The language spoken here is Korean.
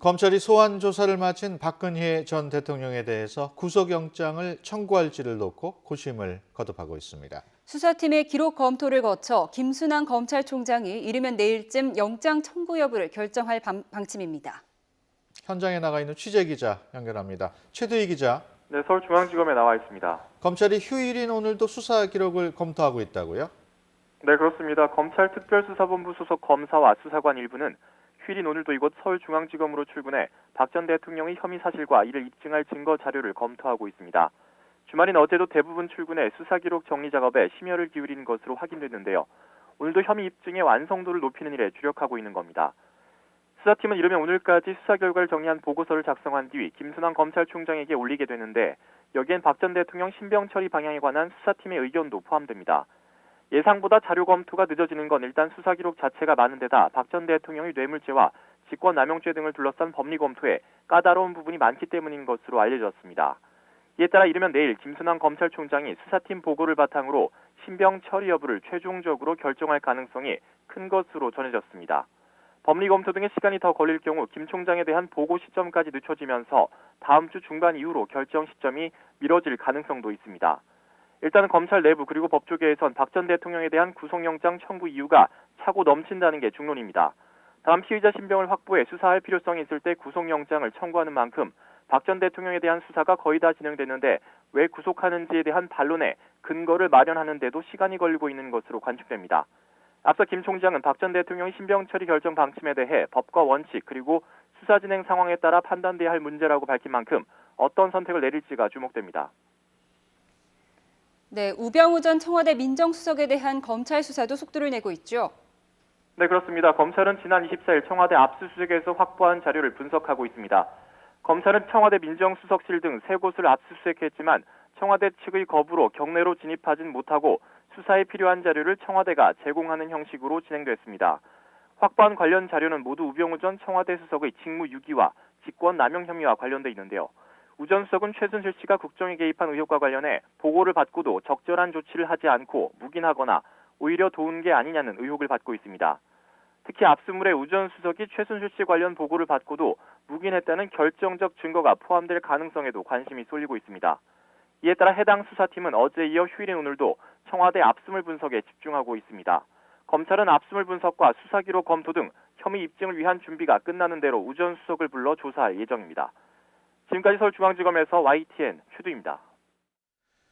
검찰이 소환 조사를 마친 박근혜 전 대통령에 대해서 구속영장을 청구할지를 놓고 고심을 거듭하고 있습니다. 수사팀의 기록 검토를 거쳐 김순환 검찰총장이 이르면 내일쯤 영장 청구 여부를 결정할 방침입니다. 현장에 나가 있는 취재기자 연결합니다. 최두희 기자. 네, 서울중앙지검에 나와 있습니다. 검찰이 휴일인 오늘도 수사 기록을 검토하고 있다고요? 네, 그렇습니다. 검찰특별수사본부 소속 검사와 수사관 일부는 휴일인 오늘도 이곳 서울중앙지검으로 출근해 박 전 대통령의 혐의 사실과 이를 입증할 증거 자료를 검토하고 있습니다. 주말인 어제도 대부분 출근해 수사기록 정리 작업에 심혈을 기울인 것으로 확인됐는데요. 오늘도 혐의 입증의 완성도를 높이는 일에 주력하고 있는 겁니다. 수사팀은 이르면 오늘까지 수사 결과를 정리한 보고서를 작성한 뒤 김순환 검찰총장에게 올리게 되는데 여기엔 박 전 대통령 신병 처리 방향에 관한 수사팀의 의견도 포함됩니다. 예상보다 자료 검토가 늦어지는 건 일단 수사 기록 자체가 많은 데다 박 전 대통령의 뇌물죄와 직권남용죄 등을 둘러싼 법리 검토에 까다로운 부분이 많기 때문인 것으로 알려졌습니다. 이에 따라 이르면 내일 김순환 검찰총장이 수사팀 보고를 바탕으로 신병 처리 여부를 최종적으로 결정할 가능성이 큰 것으로 전해졌습니다. 법리 검토 등의 시간이 더 걸릴 경우 김 총장에 대한 보고 시점까지 늦춰지면서 다음 주 중반 이후로 결정 시점이 미뤄질 가능성도 있습니다. 일단 검찰 내부 그리고 법조계에선 박 전 대통령에 대한 구속영장 청구 이유가 차고 넘친다는 게 중론입니다. 다음 피의자 신병을 확보해 수사할 필요성이 있을 때 구속영장을 청구하는 만큼 박 전 대통령에 대한 수사가 거의 다 진행됐는데 왜 구속하는지에 대한 반론에 근거를 마련하는 데도 시간이 걸리고 있는 것으로 관측됩니다. 앞서 김 총장은 박 전 대통령의 신병 처리 결정 방침에 대해 법과 원칙 그리고 수사 진행 상황에 따라 판단돼야 할 문제라고 밝힌 만큼 어떤 선택을 내릴지가 주목됩니다. 네, 우병우 전 청와대 민정수석에 대한 검찰 수사도 속도를 내고 있죠. 네, 그렇습니다. 검찰은 지난 24일 청와대 압수수색에서 확보한 자료를 분석하고 있습니다. 검찰은 청와대 민정수석실 등 3곳을 압수수색했지만 청와대 측의 거부로 경내로 진입하진 못하고 수사에 필요한 자료를 청와대가 제공하는 형식으로 진행됐습니다. 확보한 관련 자료는 모두 우병우 전 청와대 수석의 직무유기와 직권남용 혐의와 관련돼 있는데요. 우 전 수석은 최순실 씨가 국정에 개입한 의혹과 관련해 보고를 받고도 적절한 조치를 하지 않고 묵인하거나 오히려 도운 게 아니냐는 의혹을 받고 있습니다. 특히 압수물에 우 전 수석이 최순실 씨 관련 보고를 받고도 묵인했다는 결정적 증거가 포함될 가능성에도 관심이 쏠리고 있습니다. 이에 따라 해당 수사팀은 어제 이어 휴일인 오늘도 청와대 압수물 분석에 집중하고 있습니다. 검찰은 압수물 분석과 수사기록 검토 등 혐의 입증을 위한 준비가 끝나는 대로 우 전 수석을 불러 조사할 예정입니다. 지금까지 서울중앙지검에서 YTN 최두입니다.